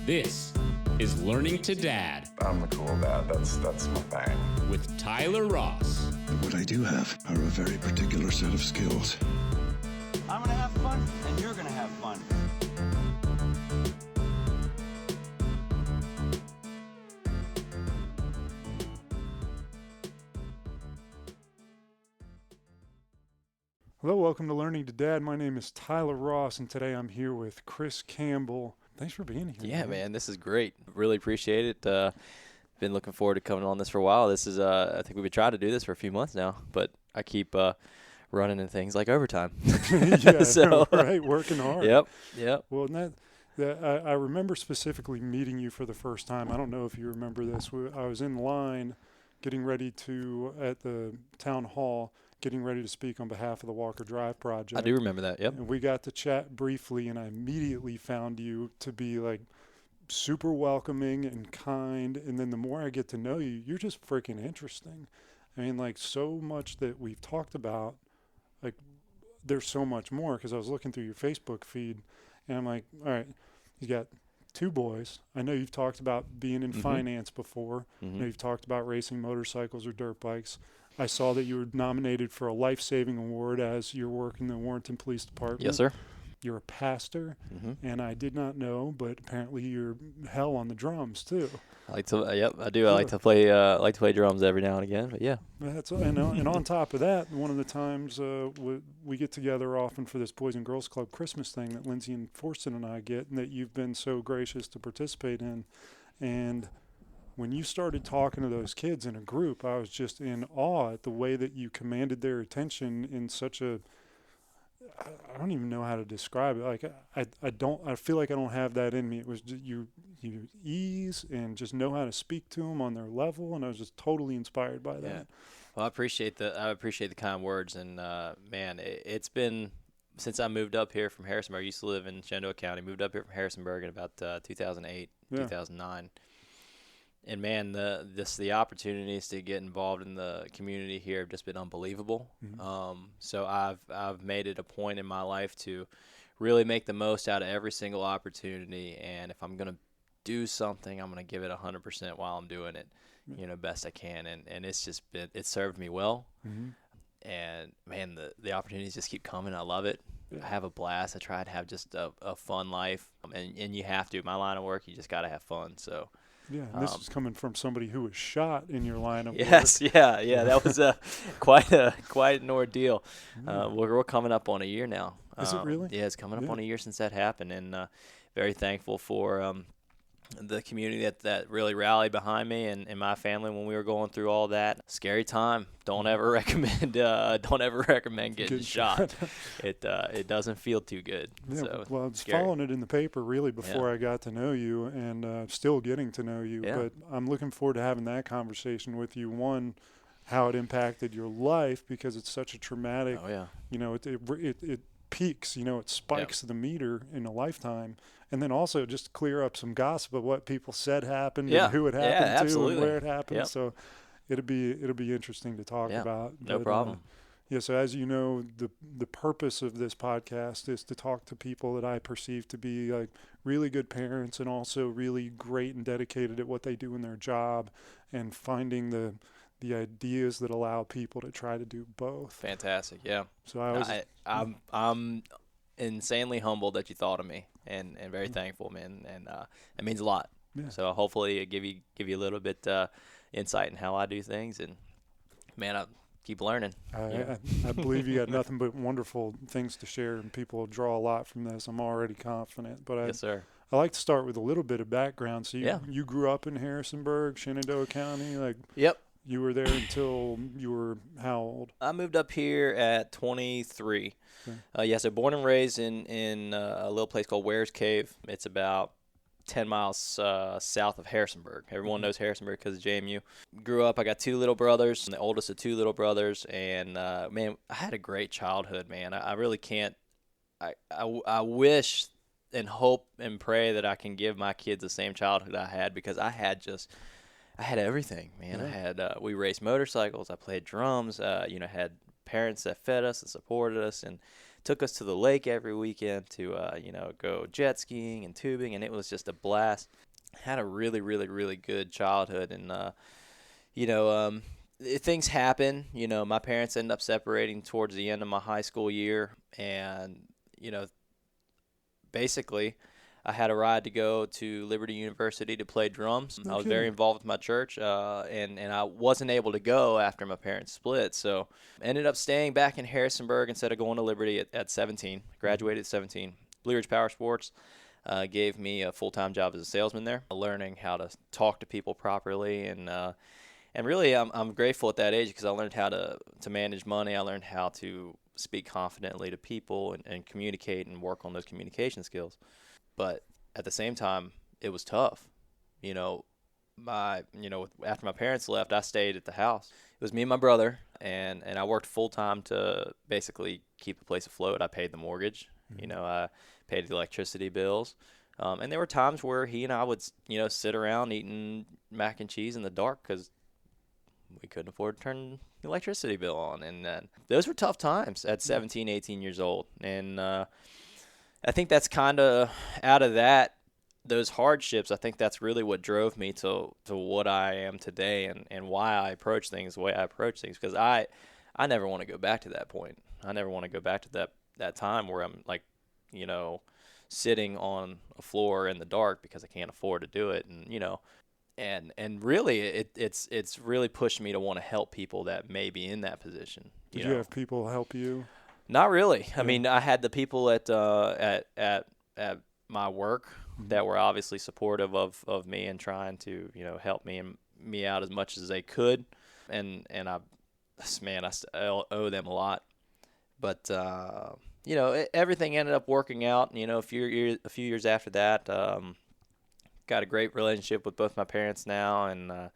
This is Learning to Dad I'm the cool dad. That's my thing. with Tyler Ross. What I do have are a very particular set of skills. I'm gonna have fun, and you're gonna have fun. Hello, welcome to Learning to Dad. My name is Tyler Ross, and today I'm here with Chris Campbell. Thanks for being here. Yeah, man, this is great. Really appreciate it. Been looking forward to coming on this for a while. This is, I think we've been trying to do this for a few months now, but I keep running into things like overtime. Yeah, So, right, working hard. Yep. Well, and I remember specifically meeting you for the first time. I don't know if you remember this. I was in line getting ready at the town hall, getting ready to speak on behalf of the Walker Drive project. I do remember that, yep. And we got to chat briefly, and I immediately found you to be like super welcoming and kind. And then the more I get to know you, you're just freaking interesting. I mean, like, so much that we've talked about, like, there's so much more, because I was looking through your Facebook feed, and I'm like, all right, you got two boys. I know you've talked about being in finance before. I know you've talked about racing motorcycles or dirt bikes. I saw that you were nominated for a life-saving award as you're working in the Warrenton Police Department. Yes, sir. You're a pastor, and I did not know, but apparently you're hell on the drums too. I like to, I do. I like to play drums every now and again, but yeah. That's and on top of that, one of the times we get together often for this Boys and Girls Club Christmas thing that Lindsay and Forston and I get, and that you've been so gracious to participate in. And when you started talking to those kids in a group, I was just in awe at the way that you commanded their attention in such a, I don't even know how to describe it. Like, I feel like I don't have that in me. It was just you ease and just know how to speak to them on their level, and I was just totally inspired by that. Yeah. Well, I appreciate the kind words, and man, it's been since I moved up here from Harrisonburg. I used to live in Shenandoah County. Moved up here from Harrisonburg in about 2008, 2009. And man, the opportunities to get involved in the community here have just been unbelievable. So I've made it a point in my life to really make the most out of every single opportunity. And if I'm gonna do something, I'm gonna give it 100% while I'm doing it, best I can. And it's served me well. And man, the opportunities just keep coming. I love it. I have a blast. I try to have just a fun life, and you have to. My line of work, you just gotta have fun. So. Yeah, and this is coming from somebody who was shot in your line of work. Yes, yeah, that was quite an ordeal. We're coming up on a year now. Is it really? Yeah, it's coming up on a year since that happened, and very thankful for the community that really rallied behind me and my family when we were going through all that. Scary time. Don't ever recommend getting shot. It doesn't feel too good. Yeah, so well, I was scary. following it in the paper really before I got to know you, and still getting to know you. Yeah. But I'm looking forward to having that conversation with you. One, how it impacted your life, because it's such a traumatic. Oh yeah. It peaks. It spikes the meter in a lifetime. And then also just clear up some gossip of what people said happened and who it happened to and where it happened. Yep. So it'll be interesting to talk about. No problem. So as you know, the purpose of this podcast is to talk to people that I perceive to be like really good parents and also really great and dedicated at what they do in their job, and finding the ideas that allow people to try to do both. Fantastic, yeah. So I'm insanely humbled that you thought of me, and very thankful, man, and it means a lot. Yeah. So hopefully it give you a little bit insight in how I do things, and man, I keep learning. I believe you got nothing but wonderful things to share, and people will draw a lot from this. I'm already confident. But yes, sir. I like to start with a little bit of background. So you grew up in Harrisonburg, Shenandoah County, like. Yep. You were there until you were how old? I moved up here at 23. Okay. So born and raised in a little place called Ware's Cave. It's about 10 miles south of Harrisonburg. Everyone knows Harrisonburg because of JMU. Grew up, I got two little brothers. I'm the oldest of two little brothers. And, man, I had a great childhood, man. I really can't. I wish and hope and pray that I can give my kids the same childhood I had, because I had everything, man. I had we raced motorcycles. I played drums. Had parents that fed us and supported us, and took us to the lake every weekend to, go jet skiing and tubing, and it was just a blast. Had a really, really, really good childhood, and, things happen. My parents ended up separating towards the end of my high school year, and, basically I had a ride to go to Liberty University to play drums. I was very involved with my church, and I wasn't able to go after my parents split, so ended up staying back in Harrisonburg instead of going to Liberty at 17. Graduated at 17. Blue Ridge Power Sports gave me a full-time job as a salesman there, learning how to talk to people properly, and really I'm grateful at that age because I learned how to manage money. I learned how to speak confidently to people and communicate and work on those communication skills. But at the same time, it was tough. After my parents left, I stayed at the house. It was me and my brother, and I worked full-time to basically keep the place afloat. I paid the mortgage. I paid the electricity bills. And there were times where he and I would, sit around eating mac and cheese in the dark because we couldn't afford to turn the electricity bill on. And those were tough times at 17, 18 years old. And I think that's kind of out of those hardships, I think that's really what drove me to what I am today and why I approach things the way I approach things. Because I never want to go back to that point. I never want to go back to that time where I'm like, sitting on a floor in the dark because I can't afford to do it. And really it's really pushed me to want to help people that may be in that position. Did you have people help you? Not really. I mean, I had the people at my work that were obviously supportive of me and trying to, help me out as much as they could. And I owe them a lot. But, everything ended up working out. A few years after that, got a great relationship with both my parents now, and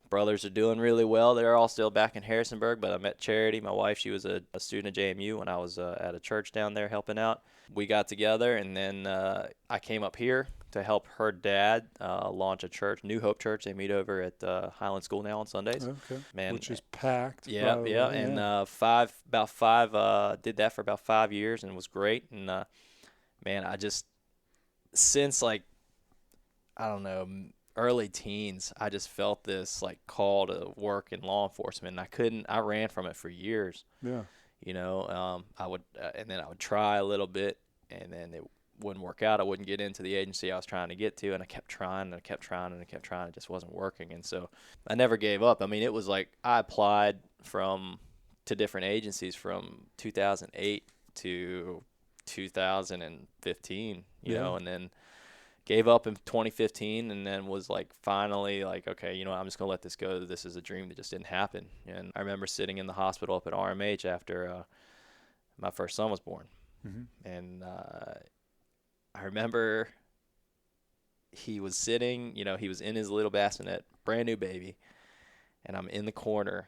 brothers are doing really well. They're all still back in Harrisonburg, but I met Charity, my wife. She was a student at JMU when I was at a church down there helping out. We got together, and then I came up here to help her dad launch a church, New Hope Church. They meet over at Highland School now on Sundays. Okay. Man, which is packed. Yeah. And did that for about 5 years, and it was great. And I just since early teens, I just felt this call to work in law enforcement. And I ran from it for years. Yeah. I would try a little bit, and then it wouldn't work out. I wouldn't get into the agency I was trying to get to, and I kept trying and I kept trying and I kept trying. It just wasn't working. And so I never gave up. I mean, it was I applied to different agencies from 2008 to 2015, and then gave up in 2015, and then was finally okay, I'm just going to let this go. This is a dream that just didn't happen. And I remember sitting in the hospital up at RMH after my first son was born. Mm-hmm. And I remember he was sitting, he was in his little bassinet, brand new baby, and I'm in the corner.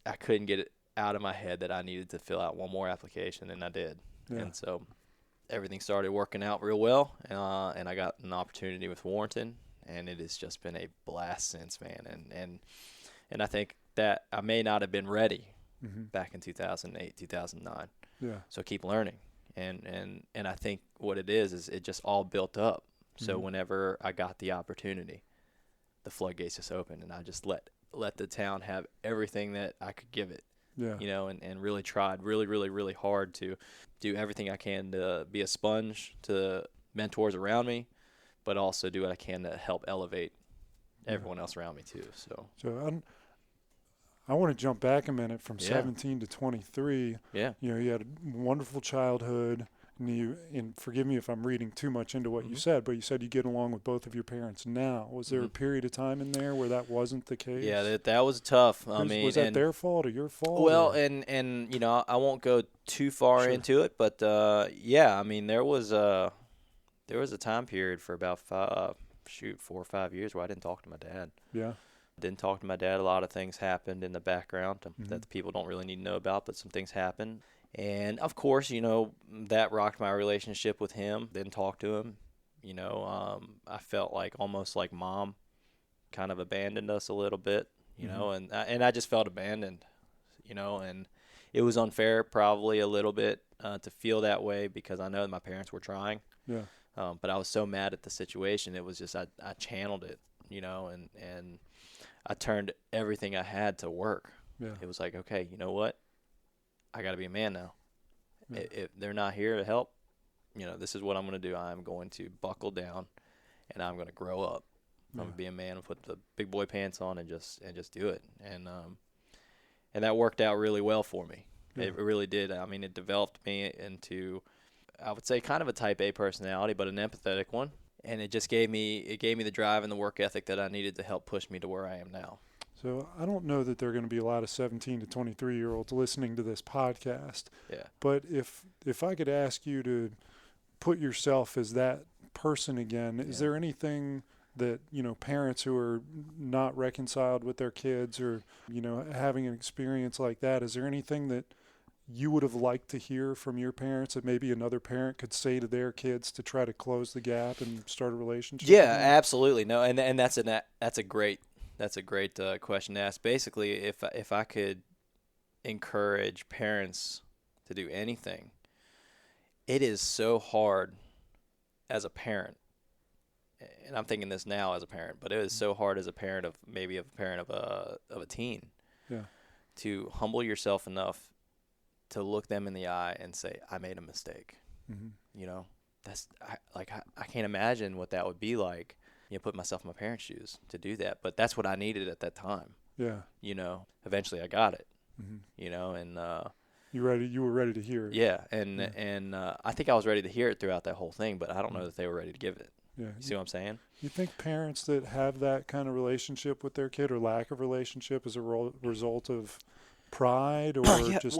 I couldn't get it out of my head that I needed to fill out one more application, and I did. Yeah. And so everything started working out real well, and I got an opportunity with Warrenton, and it has just been a blast since, man. And I think that I may not have been ready back in 2008, 2009. Yeah. So keep learning, and I think what it is it just all built up. So whenever I got the opportunity, the floodgates just opened, and I just let the town have everything that I could give it. Yeah. And really tried really, really, really hard to do everything I can to be a sponge to mentors around me, but also do what I can to help elevate everyone else around me too. So I want to jump back a minute from 17 to 23. Yeah. You had a wonderful childhood. And forgive me if I'm reading too much into what you said, but you said you get along with both of your parents now. Was there a period of time in there where that wasn't the case? Yeah, that was tough. Was that their fault or your fault? Well, and I won't go too far into it, but there was a time period for about 4 or 5 years where I didn't talk to my dad. Yeah. Didn't talk to my dad. A lot of things happened in the background that the people don't really need to know about, but some things happened. And, of course, that rocked my relationship with him. Didn't talk to him. I felt almost like Mom kind of abandoned us a little bit, and I just felt abandoned, and it was unfair probably a little bit to feel that way because I know that my parents were trying. Yeah. But I was so mad at the situation. It was just I channeled it, you know, and I turned everything I had to work. Yeah. It was like, okay, you know what? I got to be a man now. Yeah. If they're not here to help, you know, this is what I'm going to do. I'm going to buckle down, and I'm going to grow up. I'm going to be a man and put the big boy pants on and just do it. And that worked out really well for me. Yeah. It really did. I mean, it developed me into, I would say, kind of a type A personality, but an empathetic one. And it just gave me the drive and the work ethic that I needed to help push me to where I am now. So I don't know that there are going to be a lot of 17 to 23-year-olds listening to this podcast. Yeah. But if I could ask you to put yourself as that person again, is there anything that, you know, parents who are not reconciled with their kids or, you know, having an experience like that, is there anything that you would have liked to hear from your parents that maybe another parent could say to their kids to try to close the gap and start a relationship? Yeah, absolutely. No, and that's a great question to ask. Basically, if I could encourage parents to do anything, it is so hard as a parent, and I'm thinking this now as a parent, but it is so hard as a parent of a teen, to humble yourself enough to look them in the eye and say, I made a mistake. Mm-hmm. You know, I can't imagine what that would be like. You know, put myself in my parents' shoes to do that, but that's what I needed at that time. Yeah. You know, eventually I got it. Mm-hmm. You know, and you were ready to hear it. Yeah, and I think I was ready to hear it throughout that whole thing, but I don't know that they were ready to give it. Yeah. You see what I'm saying? You think parents that have that kind of relationship with their kid or lack of relationship is a result of pride or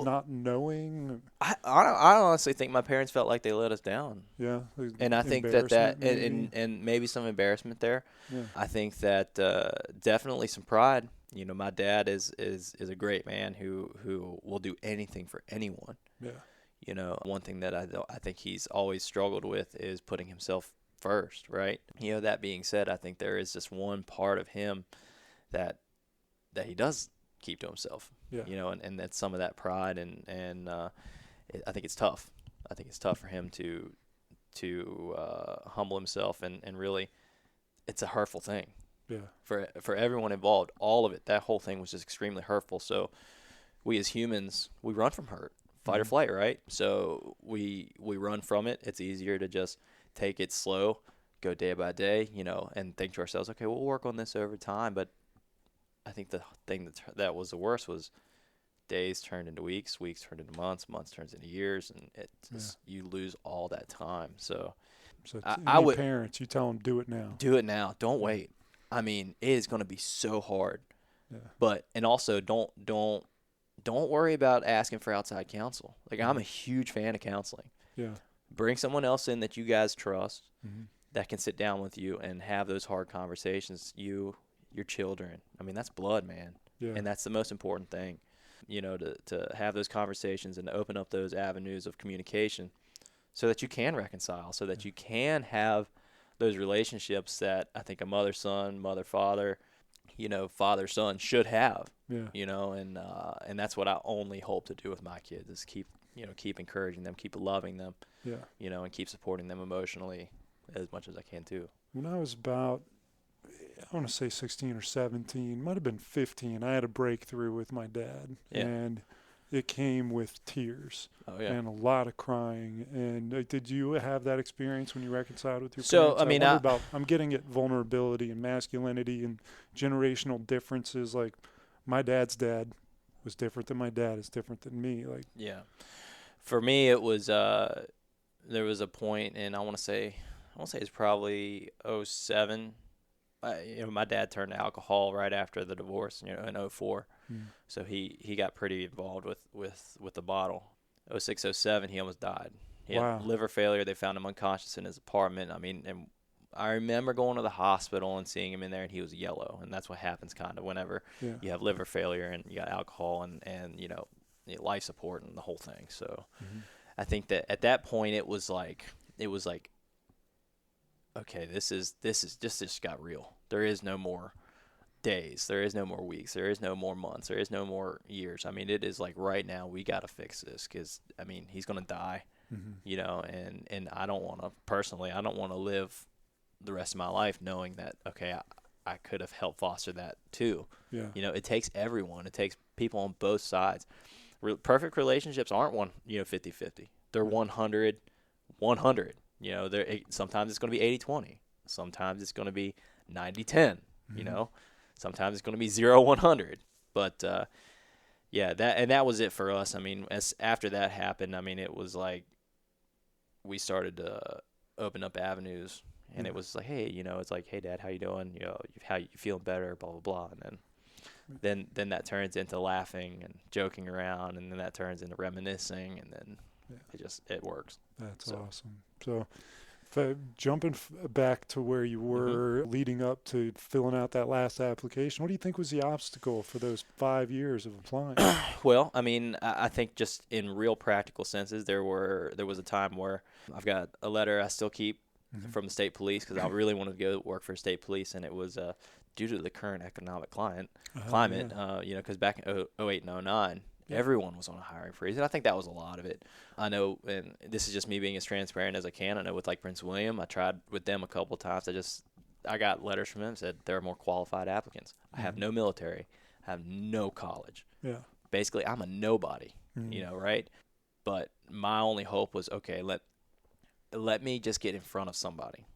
not knowing? I honestly think my parents felt like they let us down. Yeah. And I think that and maybe some embarrassment there. Yeah. I think that definitely some pride. You know, my dad is a great man who will do anything for anyone. Yeah. You know, one thing that I think he's always struggled with is putting himself first, right? You know, that being said, I think there is just one part of him that he does keep to himself. Yeah. You know, and that's some of that pride, and I think it's tough. I think it's tough for him to humble himself, and really, it's a hurtful thing. Yeah. For everyone involved, all of it, that whole thing was just extremely hurtful. So we as humans, we run from hurt, fight or flight, right? So we run from it. It's easier to just take it slow, go day by day, you know, and think to ourselves, okay, we'll work on this over time. But I think the thing that was the worst was days turned into weeks, weeks turned into months, months turns into years, and you lose all that time. So I would parents, you tell them do it now. Do it now. Don't wait. I mean, it is going to be so hard. Yeah. But and also don't worry about asking for outside counsel. Like, I'm a huge fan of counseling. Yeah. Bring someone else in that you guys trust, that can sit down with you and have those hard conversations. Your children. I mean, that's blood, man. Yeah. And that's the most important thing. You know, to have those conversations and to open up those avenues of communication so that you can reconcile, so that you can have those relationships that I think a mother-son, mother-father, you know, father-son should have. Yeah. You know, and that's what I only hope to do with my kids is keep encouraging them, keep loving them. Yeah. You know, and keep supporting them emotionally as much as I can too. When I was about, I want to say 16 or 17, might have been 15, I had a breakthrough with my dad. Yeah. And it came with tears and a lot of crying. And did you have that experience when you reconciled with your parents? I mean, I'm getting at vulnerability and masculinity and generational differences. Like, my dad's dad was different than my dad is different than me. Like, yeah. For me, it was there was a point, and I want to say it's probably 2007. You know, my dad turned to alcohol right after the divorce, you know, in 2004. So he got pretty involved with the bottle. 2006, 2007, he almost died. He had liver failure. They found him unconscious in his apartment. I mean, and I remember going to the hospital and seeing him in there, and he was yellow. And that's what happens kind of whenever you have liver failure and you got alcohol and you know, life support and the whole thing. So I think that at that point it was like, okay, this just got real. There is no more days. There is no more weeks. There is no more months. There is no more years. I mean, it is like right now we got to fix this because, I mean, he's going to die, you know, and I don't want to, personally, I don't want to live the rest of my life knowing that, okay, I could have helped foster that too. Yeah. You know, it takes everyone. It takes people on both sides. Perfect relationships aren't 50-50. They're 100-100. You know, sometimes it's going to be 80-20. Sometimes it's going to be 90-10. You know, sometimes it's going to be 0-100. But yeah, that was it for us. I mean, after that happened, I mean, it was like we started to open up avenues, and it was like, hey, you know, it's like, hey, Dad, how you doing? You know, how you feeling better? Blah blah blah, and then that turns into laughing and joking around, and then that turns into reminiscing, and then it works. That's awesome. So, jumping back to where you were leading up to filling out that last application, what do you think was the obstacle for those 5 years of applying? Well, I mean, I think just in real practical senses, there was a time where I've got a letter I still keep from the state police because I really wanted to go work for state police, and it was due to the current economic climate, you know, because back in 2008 and 2009, everyone was on a hiring freeze, and I think that was a lot of it. I know, and this is just me being as transparent as I can. I know with like Prince William, I tried with them a couple of times. I got letters from them that said there are more qualified applicants. I have no military, I have no college. Yeah. Basically, I'm a nobody, you know, right? But my only hope was, okay, let me just get in front of somebody.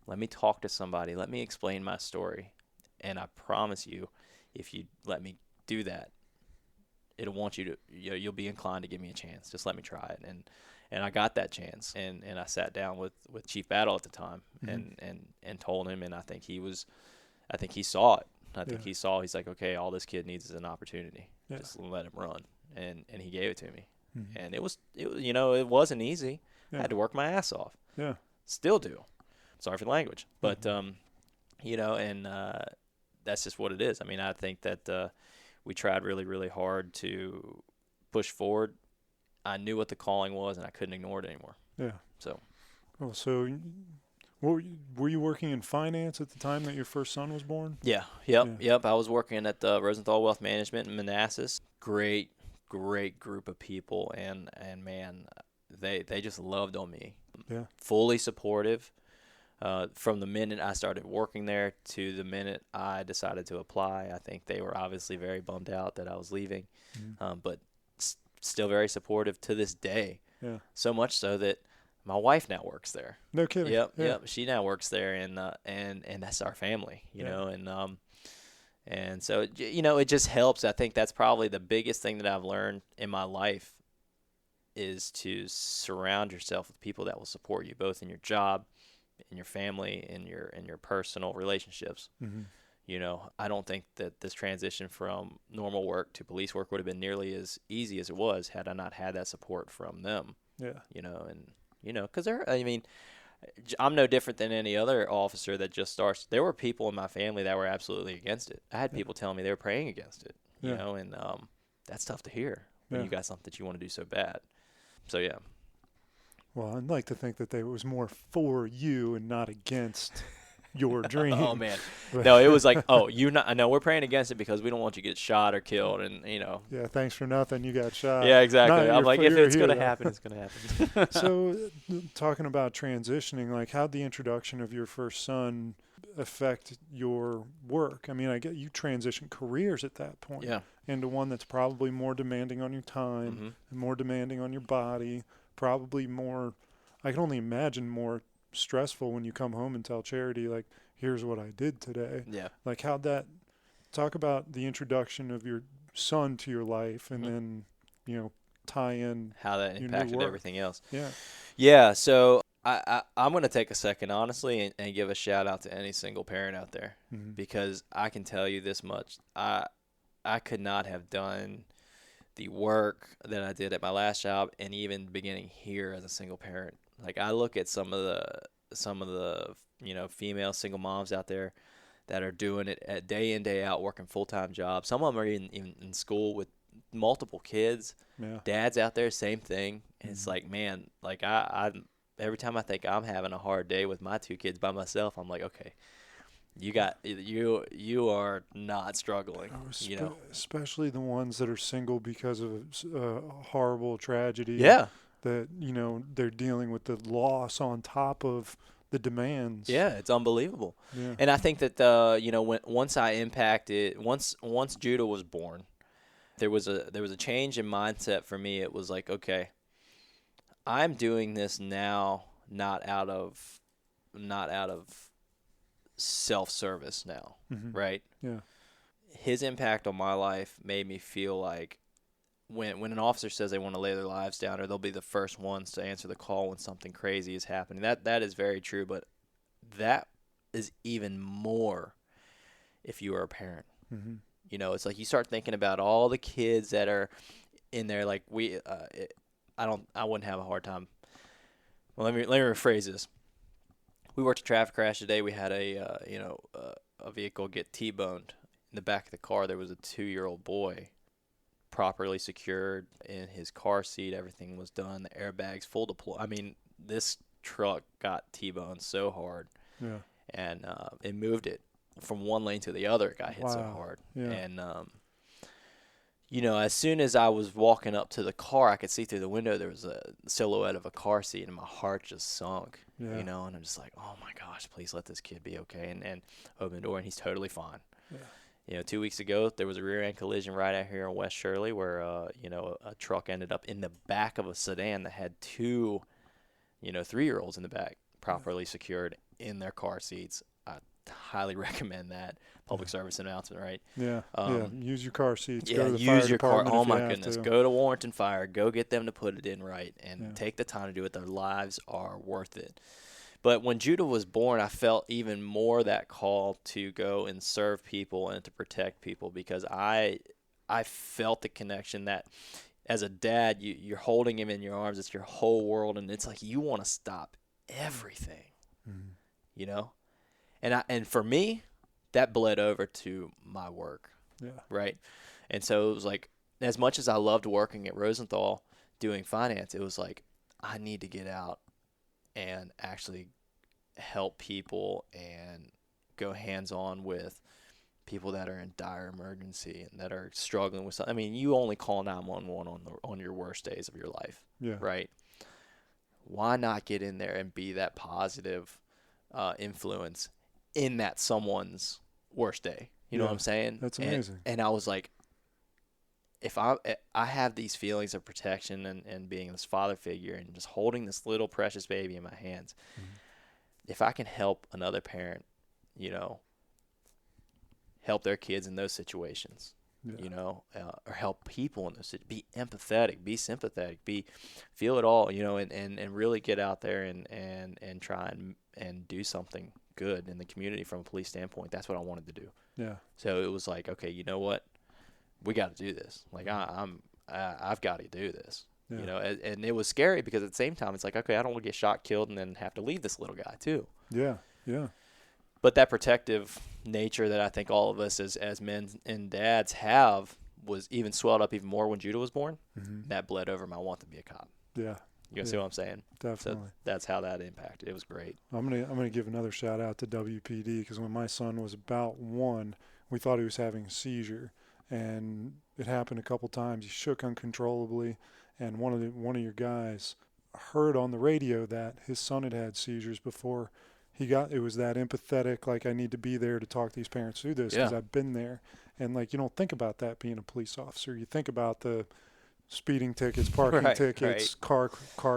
Let me talk to somebody. Let me explain my story. And I promise you, if you let me do that, it'll want you to, you'll be inclined to give me a chance. Just let me try it. And I got that chance. And I sat down with Chief Battle at the time and told him, and I think he saw it. He's like, okay, all this kid needs is an opportunity. Just let him run. And he gave it to me. And it was, you know, it wasn't easy. I had to work my ass off. Yeah. Still do. Sorry for the language. But, you know, and that's just what it is. I mean, I think that we tried really, really hard to push forward. I knew what the calling was, and I couldn't ignore it anymore. Yeah. So. Well, so were you working in finance at the time that your first son was born? Yeah. Yep. I was working at Rosenthal Wealth Management in Manassas. Great group of people, and man, they just loved on me. Yeah. Fully supportive. From the minute I started working there to the minute I decided to apply, I think they were obviously very bummed out that I was leaving, but still very supportive to this day. Yeah. So much so that my wife now works there. No kidding. Yep. She now works there, and that's our family, you know, and so, you know, it just helps. I think that's probably the biggest thing that I've learned in my life is to surround yourself with people that will support you, both in your job, in your family, in your personal relationships. You know, I don't think that this transition from normal work to police work would have been nearly as easy as it was had I not had that support from them. Yeah. You know, and, you know, because I'm no different than any other officer that just starts. There were people in my family that were absolutely against it. I had people telling me they were praying against it, you know, and that's tough to hear when you got something that you want to do so bad. So, yeah. Well, I'd like to think that it was more for you and not against your dream. Oh, man. No, it was like, no, we're praying against it because we don't want you to get shot or killed, and, you know. Yeah, thanks for nothing. You got shot. Yeah, exactly. I'm like, if it's going to happen, it's going to happen. So, talking about transitioning, like, how'd the introduction of your first son affect your work? I mean, I get you transition careers at that point into one that's probably more demanding on your time and more demanding on your body, probably more, I can only imagine, more stressful when you come home and tell Charity, like, here's what I did today. Yeah. Like, how'd that, talk about the introduction of your son to your life and then, you know, tie in how that impacted everything else. Yeah. Yeah. So I'm going to take a second, honestly, and give a shout out to any single parent out there because I can tell you this much. I could not have done the work that I did at my last job and even beginning here as a single parent. Like, I look at some of the you know, female single moms out there that are doing it at day in, day out, working full-time jobs. Some of them are even in school with multiple kids. Yeah. Dads out there, same thing. And it's like, man, like I every time I think I'm having a hard day with my two kids by myself, I'm like, okay, You are not struggling. Especially the ones that are single because of a horrible tragedy. Yeah. That they're dealing with the loss on top of the demands. Yeah, it's unbelievable. Yeah. And I think that once Judah was born, there was a change in mindset for me. It was like, okay, I'm doing this now not out of self-service now, right? Yeah. His impact on my life made me feel like when an officer says they want to lay their lives down, or they'll be the first ones to answer the call when something crazy is happening. That is very true, but that is even more if you are a parent. Mm-hmm. It's like you start thinking about all the kids that are in there. Like I wouldn't have a hard time. Well, let me rephrase this. We worked a traffic crash today. We had a vehicle get T-boned. In the back of the car, there was a 2-year-old boy, properly secured in his car seat. Everything was done. The airbags full deploy. I mean, this truck got T-boned so hard, and it moved it from one lane to the other. It got hit so hard, and as soon as I was walking up to the car, I could see through the window there was a silhouette of a car seat, and my heart just sunk. And I'm just like, oh my gosh, please let this kid be okay. And open the door, and he's totally fine. 2 weeks ago, there was a rear-end collision right out here in West Shirley where, a truck ended up in the back of a sedan that had 2, 3-year-olds in the back, properly secured in their car seats. I highly recommend that. Public service announcement, right? Yeah. Use your car seats. Yeah, go to the use fire your car. department Oh if you my have goodness. to. Go to Warrenton Fire. Go get them to put it in right and take the time to do it. Their lives are worth it. But when Judah was born, I felt even more that call to go and serve people and to protect people, because I felt the connection that as a dad, you're holding him in your arms. It's your whole world, and it's like you want to stop everything, And for me, that bled over to my work, right? And so it was like, as much as I loved working at Rosenthal doing finance, it was like I need to get out and actually help people and go hands-on with people that are in dire emergency and that are struggling with something. I mean, you only call 911 on your worst days of your life, right? Why not get in there and be that positive influence in that someone's worst day? You know what I'm saying? That's amazing. And I was like, if I have these feelings of protection and being this father figure and just holding this little precious baby in my hands, if I can help another parent, help their kids in those situations, or help people in those situations, be empathetic, be sympathetic, feel it all, and really get out there and try and do something good in the community from a police standpoint. That's what I wanted to do. Yeah. So it was like, okay, you know what? We got to do this. Like I've got to do this, and it was scary because at the same time, it's like, okay, I don't want to get shot, killed, and then have to leave this little guy too. Yeah. Yeah. But that protective nature that I think all of us as men and dads have was even swelled up even more when Judah was born. That bled over my want to be a cop. Yeah. You see what I'm saying? Definitely. So that's how that impacted. It was great. I'm gonna give another shout out to WPD, because when my son was about 1, we thought he was having a seizure, and it happened a couple times. He shook uncontrollably, and one of your guys heard on the radio that his son had seizures before it was that empathetic, like, I need to be there to talk these parents through this because I've been there. And like, you don't think about that being a police officer. You think about the speeding tickets, parking tickets, car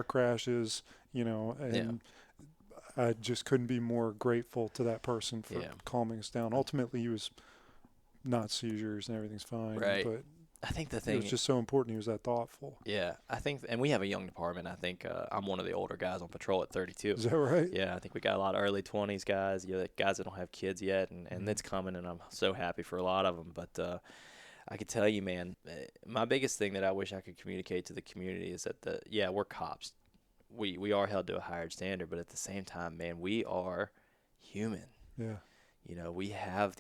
crashes, and I just couldn't be more grateful to that person for calming us down. Ultimately, he was not seizures and everything's fine. Right. But I think the thing it was just so important he was that thoughtful. Yeah, I think, and we have a young department. I think I'm one of the older guys on patrol at 32. Is that right? Yeah, I think we got a lot of early 20s guys, guys that don't have kids yet, and it's coming, and I'm so happy for a lot of them. But I could tell you, man, my biggest thing that I wish I could communicate to the community is that we're cops. We are held to a higher standard, but at the same time, man, we are human. Yeah. We have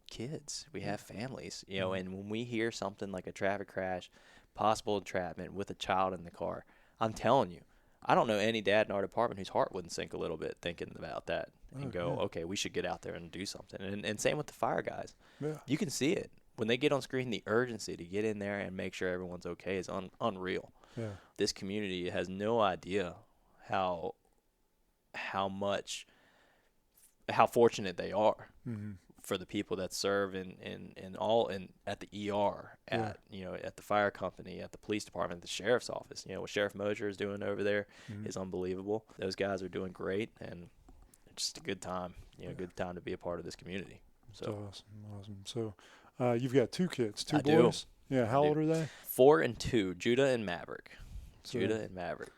kids, we have families, and when we hear something like a traffic crash, possible entrapment with a child in the car, I'm telling you, I don't know any dad in our department whose heart wouldn't sink a little bit thinking about that and go, okay, we should get out there and do something. And same with the fire guys. Yeah. You can see it. When they get on screen, the urgency to get in there and make sure everyone's okay is unreal. Yeah. This community has no idea how fortunate they are for the people that serve at the ER, at the fire company, at the police department, the sheriff's office. What Sheriff Mosier is doing over there is unbelievable. Those guys are doing great, and it's just a good time. Good time to be a part of this community. So That's awesome. So you've got 2 kids, 2 I boys. do. Yeah. How old are they? 4 and 2, Judah and Maverick. So, Judah and Maverick.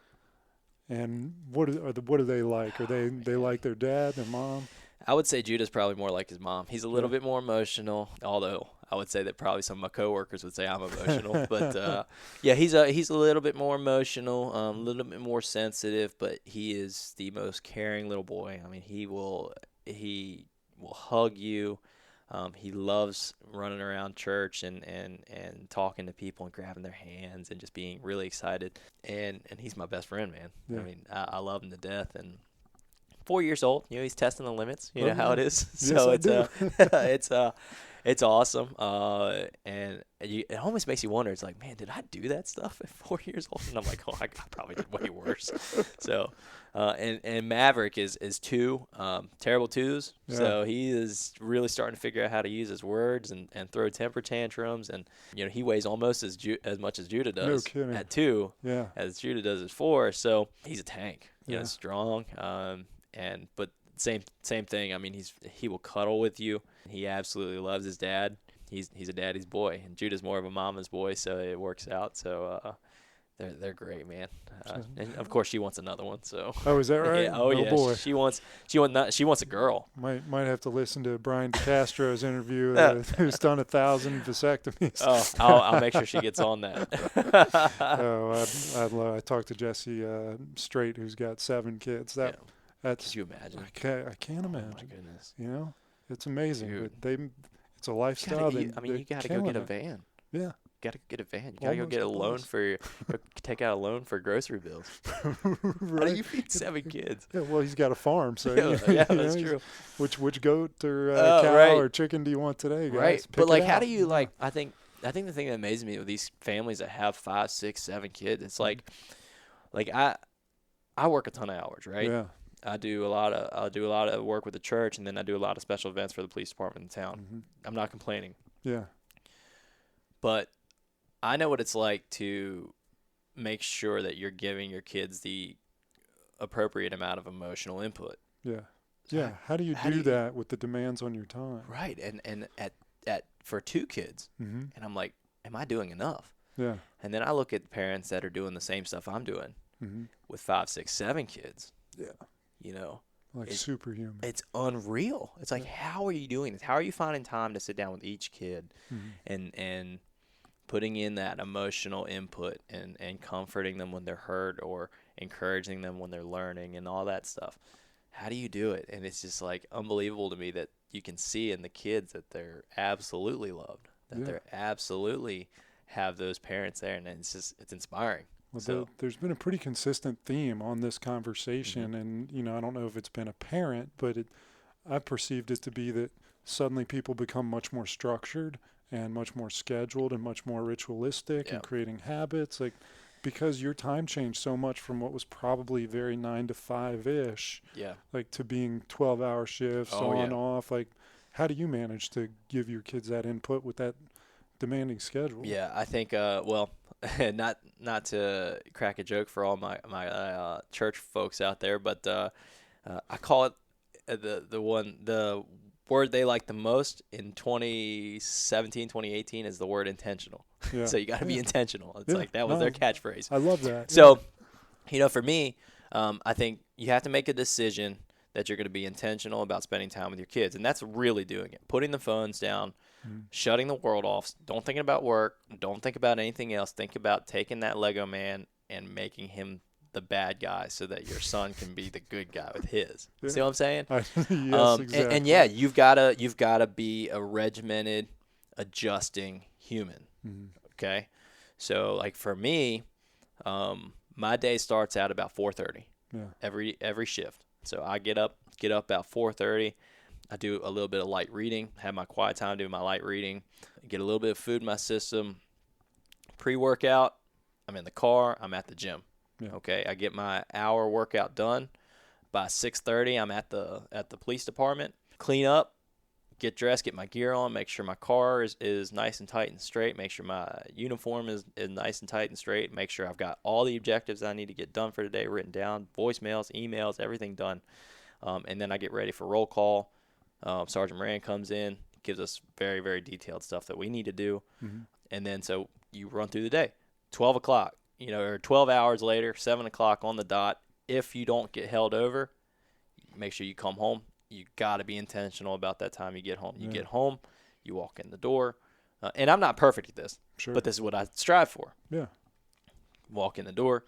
And what are they like? Are they like their dad, their mom? I would say Judah's probably more like his mom. He's a little bit more emotional, although I would say that probably some of my coworkers would say I'm emotional. But he's a little bit more emotional, a little bit more sensitive. But he is the most caring little boy. I mean, he will hug you. He loves running around church and talking to people and grabbing their hands and just being really excited. And he's my best friend, man. Yeah. I mean, I love him to death. And 4 years old, he's testing the limits. You know how it is. So it's awesome. And it almost makes you wonder. It's like, man, did I do that stuff at 4 years old? And I'm like, I probably did way worse. So, and Maverick is 2, terrible 2s. Yeah. So he is really starting to figure out how to use his words and throw temper tantrums. And he weighs almost as much as Judah does at 2, as Judah does at 4. So he's a tank. Strong. But same thing. I mean, he will cuddle with you. He absolutely loves his dad. He's a daddy's boy, and Judah's more of a mama's boy, so it works out. So they're great, man. And of course, she wants another one. So is that right? Yeah, yeah. Boy. She wants a girl. Might have to listen to Brian DeCastro's interview. Who's done 1,000 vasectomies. I'll make sure she gets on that. I talked to Jesse Straight, who's got 7 kids. That's. Could you imagine? I can't imagine. Oh my goodness. It's amazing. Dude. But it's a lifestyle. You got to go get a van. Yeah. Got to get a van. You got to go get a loan take out a loan for grocery bills. Right. How do you feed 7 kids? Yeah, well, he's got a farm, so that's true. Which goat or cow or chicken do you want today, guys? Right, Pick but it how out. do you I think the thing that amazes me with these families that have 5, 6, 7 kids, it's like I work a ton of hours, right? Yeah. I do a lot of work with the church, and then I do a lot of special events for the police department in town. Mm-hmm. I'm not complaining. Yeah. But I know what it's like to make sure that you're giving your kids the appropriate amount of emotional input. Yeah. Yeah. How do you do that with the demands on your time? Right. And at for 2 kids, and I'm like, am I doing enough? Yeah. And then I look at parents that are doing the same stuff I'm doing with 5, 6, 7 kids. Yeah. Like superhuman. It's unreal. It's like, how are you doing this? How are you finding time to sit down with each kid and putting in that emotional input and comforting them when they're hurt or encouraging them when they're learning and all that stuff? How do you do it? And it's just like unbelievable to me that you can see in the kids that they're absolutely loved, that they're absolutely have those parents there, and it's inspiring. Well, there's been a pretty consistent theme on this conversation, and I don't know if it's been apparent, but I perceived it to be that suddenly people become much more structured and much more scheduled and much more ritualistic and creating habits, because your time changed so much from what was probably very 9 to 5-ish, to being 12-hour shifts off. How do you manage to give your kids that input with that demanding schedule? Yeah, I think not to crack a joke for all my church folks out there, but I call it the word they like the most in 2017, 2018 is the word intentional. Yeah. So you got to be intentional. It's like that was their catchphrase. I love that. So, for me, I think you have to make a decision that you're going to be intentional about spending time with your kids, and that's really doing it. Putting the phones down. Shutting the world off. Don't think about work. Don't think about anything else. Think about taking that Lego man and making him the bad guy so that your son can be the good guy with his. Yeah. See what I'm saying? Yes, exactly. And you've gotta be a regimented, adjusting human. Okay, so for me, My day starts out about 4:30. Yeah. Every shift. So I get up about 4:30. I do a little bit of light reading, have my quiet time doing my light reading, get a little bit of food in my system. Pre-workout, I'm in the car, I'm at the gym. Yeah. Okay, I get my hour workout done. By 6:30, I'm at the police department. Clean up, get dressed, get my gear on, make sure my car is nice and tight and straight, make sure my uniform is nice and tight and straight, make sure I've got all the objectives I need to get done for today written down, voicemails, emails, everything done. And then I get ready for roll call. Sergeant Moran comes in, gives us very, very detailed stuff that we need to do. Mm-hmm. And then so you run through the day. 12 o'clock, or 12 hours later, 7 o'clock on the dot. If you don't get held over, make sure you come home. You got to be intentional about that time you get home. You get home, you walk in the door. And I'm not perfect at this, but this is what I strive for. Yeah. Walk in the door,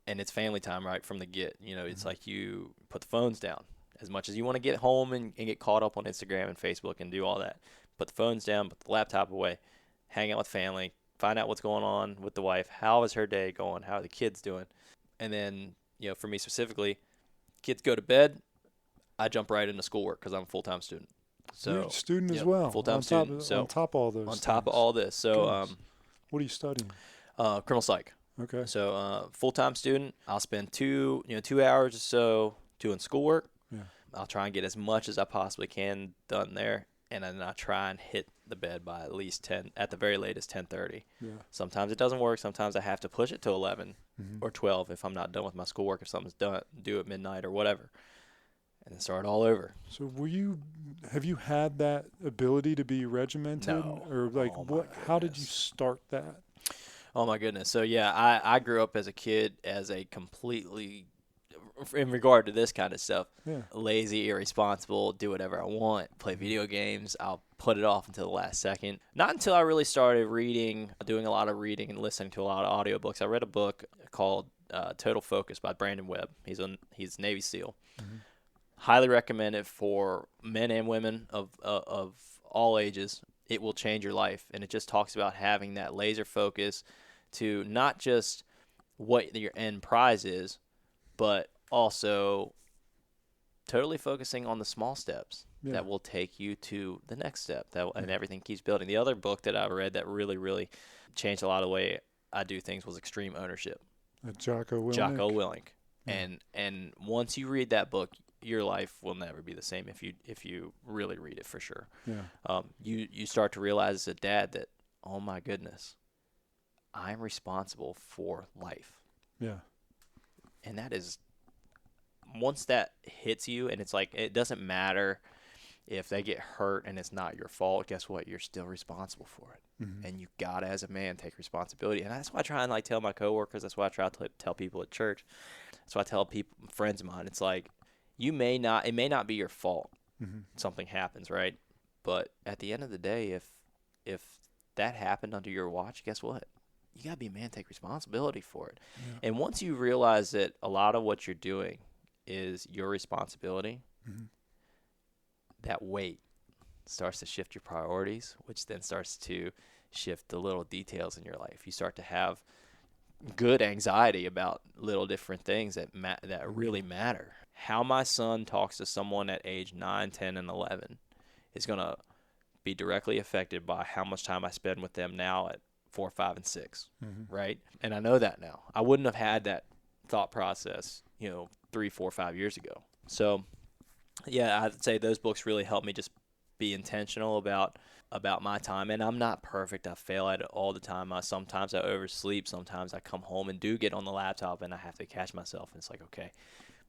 and it's family time right from the get. It's like you put the phones down. As much as you want to get home and get caught up on Instagram and Facebook and do all that, put the phones down, put the laptop away, hang out with family, find out what's going on with the wife. How is her day going? How are the kids doing? And then, for me specifically, kids go to bed, I jump right into schoolwork because I'm a full-time student. So you're a student as well. Full-time student. So on top of all those. On top of all this. So what are you studying? Criminal psych. Okay. So full-time student. I'll spend 2 hours or so doing schoolwork. Yeah. I'll try and get as much as I possibly can done there, and then I'll try and hit the bed by at least 10, at the very latest 10:30. Yeah. Sometimes it doesn't work. Sometimes I have to push it to 11 or 12 if I'm not done with my schoolwork, if something's due at midnight or whatever, and then start all over. So have you had that ability to be regimented? No. Or how did you start that? Oh my goodness. So yeah, I grew up as a kid as a completely, in regard to this kind of stuff, lazy, irresponsible, do whatever I want, play video games. I'll put it off until the last second. Not until I really started doing a lot of reading and listening to a lot of audiobooks. I read a book called Total Focus by Brandon Webb. He's Navy SEAL. Mm-hmm. Highly recommend it for men and women of all ages. It will change your life. And it just talks about having that laser focus to not just what your end prize is, but also totally focusing on the small steps that will take you to the next step, and everything keeps building. The other book that I read that really, really changed a lot of the way I do things was Extreme Ownership. Jocko Willink. Jocko Willink. Yeah. And once you read that book, your life will never be the same if you really read it, for sure. Yeah. You start to realize as a dad that, oh my goodness, I'm responsible for life. Yeah. And that is, once that hits you, and it's like, it doesn't matter if they get hurt and it's not your fault, guess what? You're still responsible for it. Mm-hmm. And you got to, as a man, take responsibility. And that's why I try and tell my coworkers. That's why I try to tell people at church. That's why I tell friends of mine. It's like, it may not be your fault. Mm-hmm. Something happens, right? But at the end of the day, if that happened under your watch, guess what? You got to be a man, take responsibility for it. Yeah. And once you realize that a lot of what you're doing is your responsibility, that weight starts to shift your priorities, which then starts to shift the little details in your life. You start to have good anxiety about little different things that really matter. How my son talks to someone at age 9, 10, and 11 is going to be directly affected by how much time I spend with them now at 4, 5, and 6, right? And I know that now. I wouldn't have had that thought process, 3, 4, 5 years ago. So, yeah, I'd say those books really helped me just be intentional about my time. And I'm not perfect. I fail at it all the time. Sometimes I oversleep. Sometimes I come home and do get on the laptop, and I have to catch myself. And it's like, okay,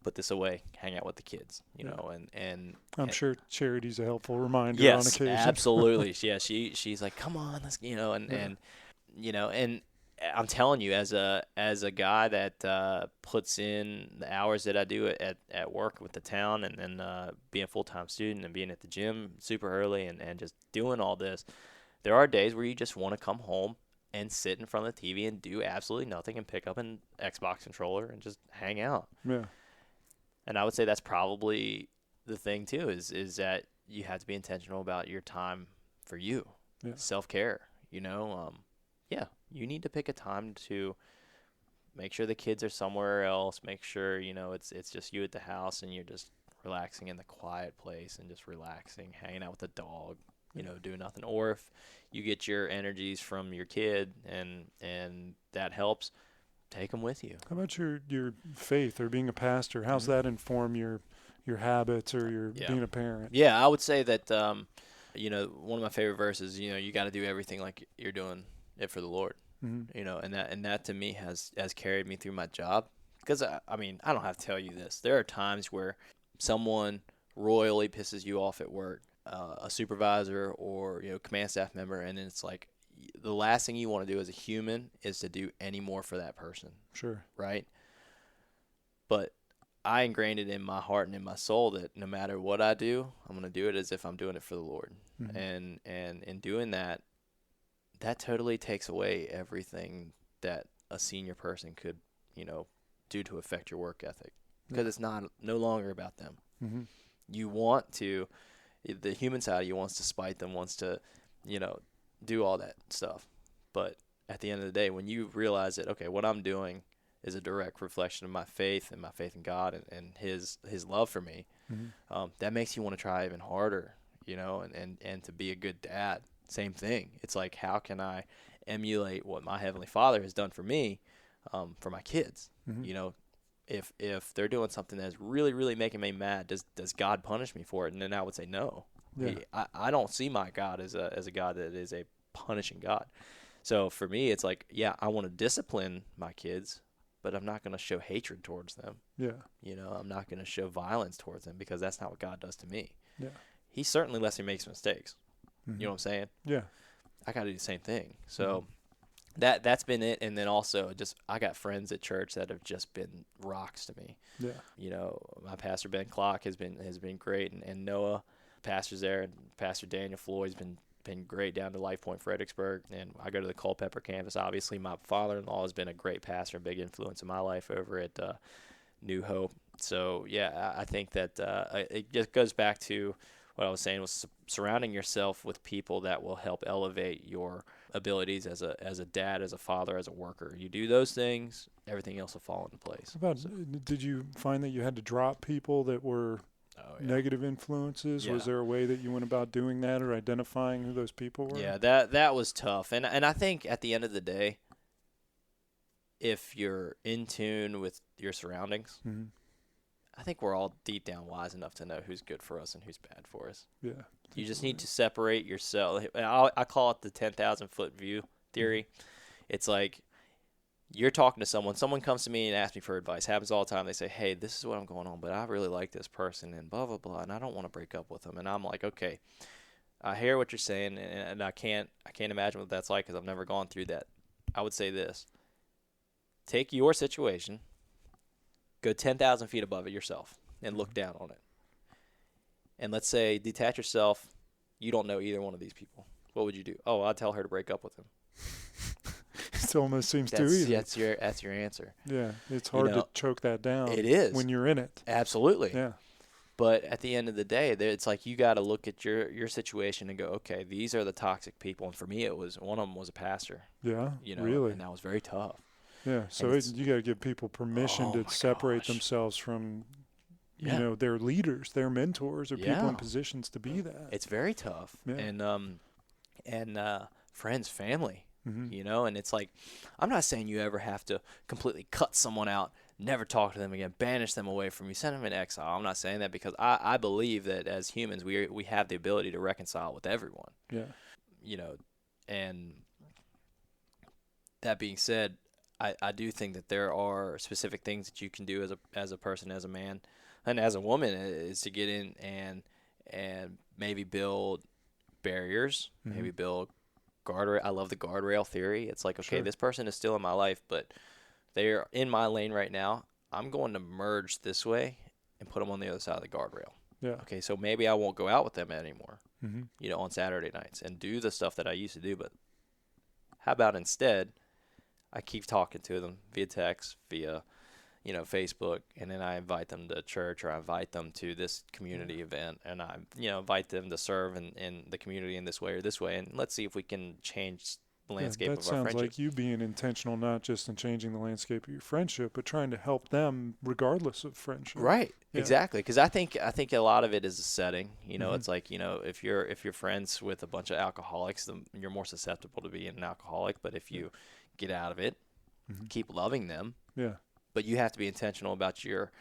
put this away, hang out with the kids, and I'm sure Charity's a helpful reminder on occasion. Yes, absolutely. Yeah, she's like, come on, let's, and I'm telling you, as a guy that puts in the hours that I do at work with the town, and then being a full-time student and being at the gym super early and just doing all this, there are days where you just want to come home and sit in front of the TV and do absolutely nothing and pick up an Xbox controller and just hang out. Yeah. And I would say that's probably the thing too, is that you have to be intentional about your time for you, self-care. You need to pick a time to make sure the kids are somewhere else. Make sure, it's just you at the house and you're just relaxing in the quiet place and just relaxing, hanging out with the dog, doing nothing. Or if you get your energies from your kid and that helps, take them with you. How about your faith or being a pastor? How's that inform your habits or your being a parent? Yeah, I would say that, one of my favorite verses, you got to do everything like you're doing it for the Lord. Mm-hmm. And that to me has carried me through my job. Because, I don't have to tell you this. There are times where someone royally pisses you off at work, a supervisor or, command staff member, and then it's like the last thing you want to do as a human is to do any more for that person. Sure. Right? But I ingrained it in my heart and in my soul that no matter what I do, I'm going to do it as if I'm doing it for the Lord. Mm-hmm. And in doing that, that totally takes away everything that a senior person could, do to affect your work ethic, because it's no longer about them. Mm-hmm. You want to, the human side of you wants to spite them, wants to, do all that stuff. But at the end of the day, when you realize that, okay, what I'm doing is a direct reflection of my faith and my faith in God and his love for me, mm-hmm. That makes you want to try even harder, and to be a good dad. Same thing. It's like, how can I emulate what my Heavenly Father has done for me, for my kids? Mm-hmm. If they're doing something that's really, really making me mad, does God punish me for it? And then I would say no. Yeah. I don't see my God as a God that is a punishing God. So for me, it's like, yeah, I want to discipline my kids, but I'm not going to show hatred towards them. Yeah. I'm not going to show violence towards them, because that's not what God does to me. Yeah. He certainly lets me make mistakes. Mm-hmm. You know what I'm saying? Yeah. I got to do the same thing. So that's been it. And then also I got friends at church that have just been rocks to me. Yeah. My pastor, Ben Clock, has been great. And Noah, pastor's there, and Pastor Daniel Floyd's been great down to Life Point, Fredericksburg. And I go to the Culpeper campus. Obviously, my father-in-law has been a great pastor, a big influence in my life over at New Hope. So, yeah, I think that it just goes back to what I was saying, was surrounding yourself with people that will help elevate your abilities as a dad, as a father, as a worker. You do those things, everything else will fall into place. Did you find that you had to drop people that were negative influences? Yeah. Was there a way that you went about doing that, or identifying who those people were? Yeah, that was tough. And I think at the end of the day, if you're in tune with your surroundings, mm-hmm. I think we're all deep down wise enough to know who's good for us and who's bad for us. Yeah. You just need to separate yourself. I call it the 10,000-foot view theory. Mm-hmm. It's like you're talking to someone comes to me and asks me for advice. Happens all the time. They say, hey, this is what I'm going on, but I really like this person and blah, blah, blah, and I don't want to break up with them. And I'm like, okay, I hear what you're saying, and I can't imagine what that's like, because I've never gone through that. I would say this. Take your situation, go 10,000 feet above it yourself, and look down on it. And let's say, detach yourself. You don't know either one of these people. What would you do? Oh, I'd tell her to break up with him. It almost seems too easy. That's your answer. Yeah, it's hard to choke that down. It is. When you're in it. Absolutely. Yeah. But at the end of the day, it's like you got to look at your situation and go, okay, these are the toxic people. And for me, one of them was a pastor. Yeah, really? And that was very tough. Yeah, so you got to give people permission to separate themselves from, their leaders, their mentors, or people in positions to be that. It's very tough. Yeah. And friends, family, mm-hmm. And it's like, I'm not saying you ever have to completely cut someone out, never talk to them again, banish them away from you, send them in exile. I'm not saying that, because I believe that as humans, we have the ability to reconcile with everyone. Yeah. And that being said, I do think that there are specific things that you can do as a person, as a man, and as a woman, is to get in and maybe build barriers, mm-hmm. maybe build guardrail. I love the guardrail theory. It's like, okay, this person is still in my life, but they're in my lane right now. I'm going to merge this way and put them on the other side of the guardrail. Yeah. Okay, so maybe I won't go out with them anymore, mm-hmm. On Saturday nights and do the stuff that I used to do. But how about instead, I keep talking to them via text, via, Facebook, and then I invite them to church, or I invite them to this community event, and I, invite them to serve in the community in this way or this way, and let's see if we can change landscape that of our sounds friendship. like you being intentional, not just in changing the landscape of your friendship, but trying to help them regardless of friendship. Right. Yeah. Exactly. Because I think a lot of it is a setting. You know, Mhm. it's like, you know, if you're friends with a bunch of alcoholics, then you're more susceptible to being an alcoholic. But if you get out of it, Mhm. keep loving them. Yeah. But you have to be intentional about your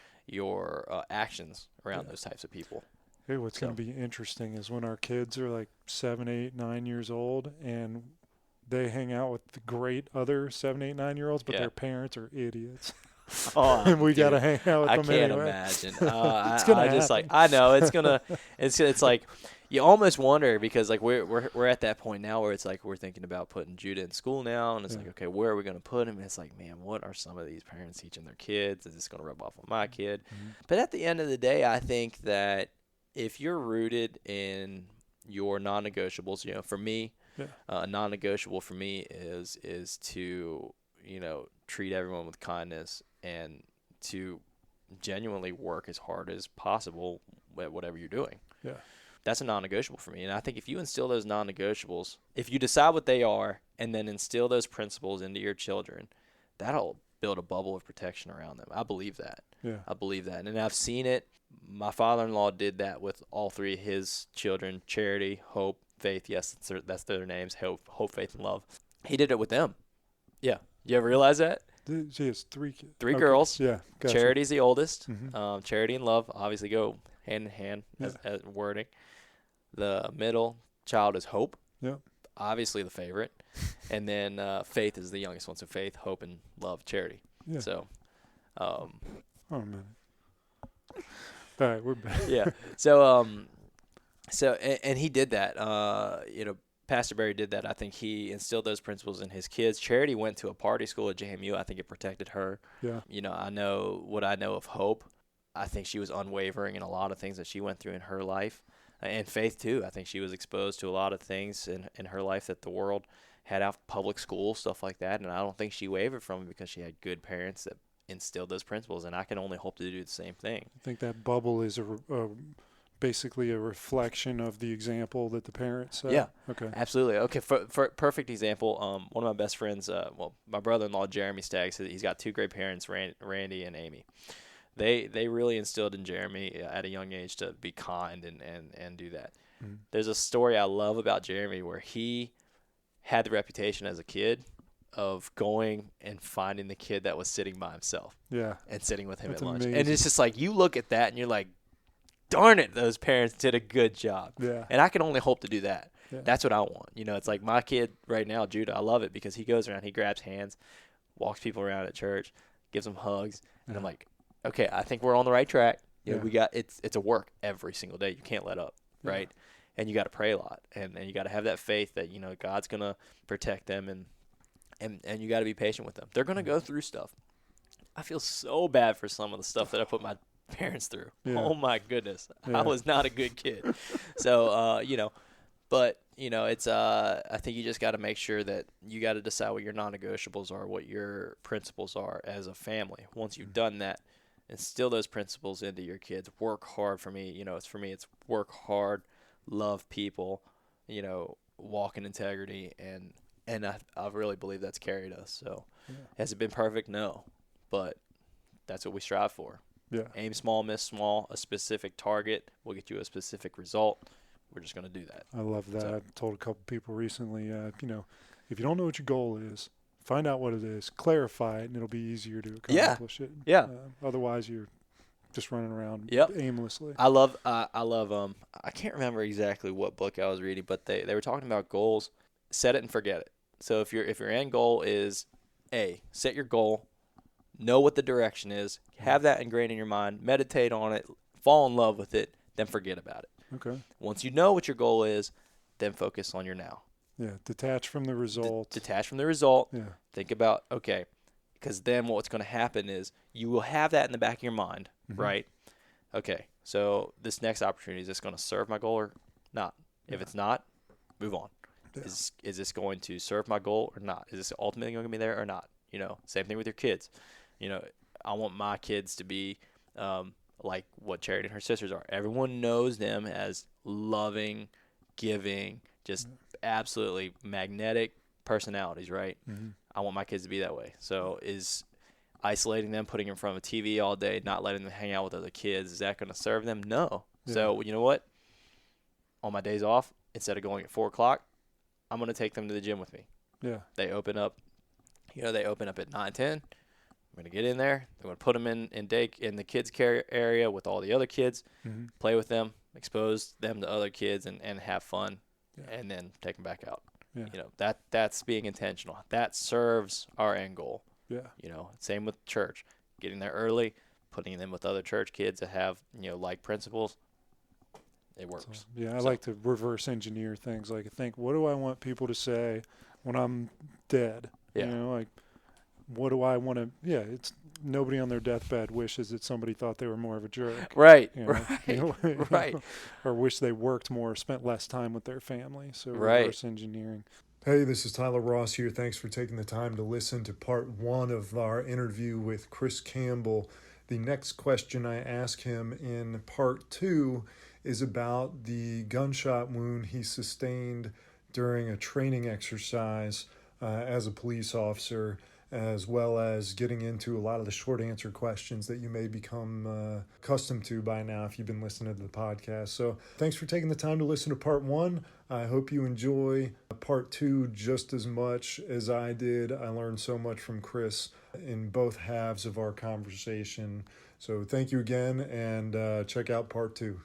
actions around those types of people. Hey, what's going to be interesting is when our kids are like 7, 8, 9 years old and they hang out with the great other 7, 8, 9-year-olds, but Yeah. their parents are idiots. Oh, And we got to dude, hang out with I them can't anyway. imagine. It's gonna I just like, happen. I know it's like you almost wonder because like we're at that point now where it's like we're thinking about putting Judah in school now, and it's like, okay, where are we going to put him? And it's like, man, what are some of these parents teaching their kids? Is this going to rub off on my kid? Mhm. But at the end of the day, I think that if you're rooted in your non-negotiables, you know, for me, non-negotiable for me is to, you know, treat everyone with kindness and to genuinely work as hard as possible at whatever you're doing. Yeah. That's a non-negotiable for me. And I think if you instill those non-negotiables, if you decide what they are and then instill those principles into your children, that'll build a bubble of protection around them. I believe that. Yeah. I believe that. And I've seen it. My father-in-law did that with all three of his children, Charity, Hope, Faith. Yes, that's their names, Hope, Faith, and Love. He did it with them. Yeah. You ever realize that? She has 3 kids. Three girls. Yeah. Gotcha. Charity's the oldest. Mhm. Charity and Love obviously go hand in hand as wording. The middle child is Hope. Yeah. Obviously the favorite. And then Faith is the youngest one. So Faith, Hope, and Love, Charity. Yeah. So, Oh, man. All right, we're back. yeah. So, and he did that. You know, Pastor Barry did that. I think he instilled those principles in his kids. Charity went to a party school at JMU. I think it protected her. Yeah. You know, I know what I know of Hope. I think she was unwavering in a lot of things that she went through in her life. And Faith, too. I think she was exposed to a lot of things in her life that the world had out, public school, stuff like that. And I don't think she wavered from it because she had good parents that instilled those principles. And I can only hope to do the same thing. I think that bubble is basically a reflection of the example that the parents set. Yeah. Okay. Absolutely. Okay, for perfect example, one of my best friends, my brother-in-law, Jeremy Staggs, he's got 2 great parents, Randy and Amy. They really instilled in Jeremy at a young age to be kind and do that. Mm-hmm. There's a story I love about Jeremy where he had the reputation as a kid of going and finding the kid that was sitting by himself. Yeah. And sitting with him That's at lunch. amazing. And it's just like you look at that and you're like, darn it, those parents did a good job. Yeah. And I can only hope to do that. Yeah. That's what I want. You know, it's like my kid right now, Judah, I love it because he goes around, he grabs hands, walks people around at church, gives them hugs. And I'm like, okay, I think we're on the right track. You know, we got it's a work every single day. You can't let up, right? And you got to pray a lot, and you got to have that faith that, you know, God's going to protect them, and you got to be patient with them. They're going to go through stuff. I feel so bad for some of the stuff that I put my parents through. Yeah. Oh my goodness. Yeah. I was not a good kid. So, you know, but you know, it's I think you just got to make sure that you got to decide what your non-negotiables are, what your principles are as a family. Once you've done that, instill those principles into your kids. Work hard. For me, you know, it's work hard, love people, you know, walk in integrity, and I really believe that's carried us. So, has it been perfect? No, but that's what we strive for. Yeah. Aim small, miss small. A specific target will get you a specific result. We're just going to do that. I love that. So. I told a couple people recently, you know, if you don't know what your goal is, find out what it is, clarify it, and it'll be easier to accomplish it. Yeah. Otherwise, you're just running around aimlessly. I love. I can't remember exactly what book I was reading, but they were talking about goals. Set it and forget it. So if your end goal is set your goal, know what the direction is, have that ingrained in your mind, meditate on it, fall in love with it, then forget about it. Okay. Once you know what your goal is, then focus on your now. Yeah, detach from the result. Detach from the result. Yeah. Think about, okay, because then what's going to happen is you will have that in the back of your mind, right? Okay, so this next opportunity, is this going to serve my goal or not? If it's not, move on. Yeah. Is this going to serve my goal or not? Is this ultimately going to be there or not? You know, same thing with your kids. You know, I want my kids to be like what Charity and her sisters are. Everyone knows them as loving, giving, just absolutely magnetic personalities, right? Mm-hmm. I want my kids to be that way. So is isolating them, putting them in front of a TV all day, not letting them hang out with other kids, is that going to serve them? No. Yeah. So you know what? On my days off, instead of going at 4 o'clock, I'm going to take them to the gym with me. Yeah. They open up, they open up at 9, 10. I'm going to get in there. I'm going to put them in the kids' care area with all the other kids, play with them, expose them to other kids, and have fun, and then take them back out. Yeah. That's being intentional. That serves our end goal. Yeah. Same with church. Getting there early, putting them with other church kids that have, like principles. It works. I like to reverse engineer things. Like, think, what do I want people to say when I'm dead? Yeah. Like, what do I want to? Yeah, it's nobody on their deathbed wishes that somebody thought they were more of a jerk. Right. Right. Or wish they worked more, or spent less time with their family. So reverse engineering. Hey, this is Tyler Ross here. Thanks for taking the time to listen to part 1 of our interview with Chris Campbell. The next question I ask him in part 2 is about the gunshot wound he sustained during a training exercise as a police officer, as well as getting into a lot of the short answer questions that you may become accustomed to by now if you've been listening to the podcast. So thanks for taking the time to listen to part 1. I hope you enjoy part 2 just as much as I did. I learned so much from Chris in both halves of our conversation. So thank you again, and check out part 2.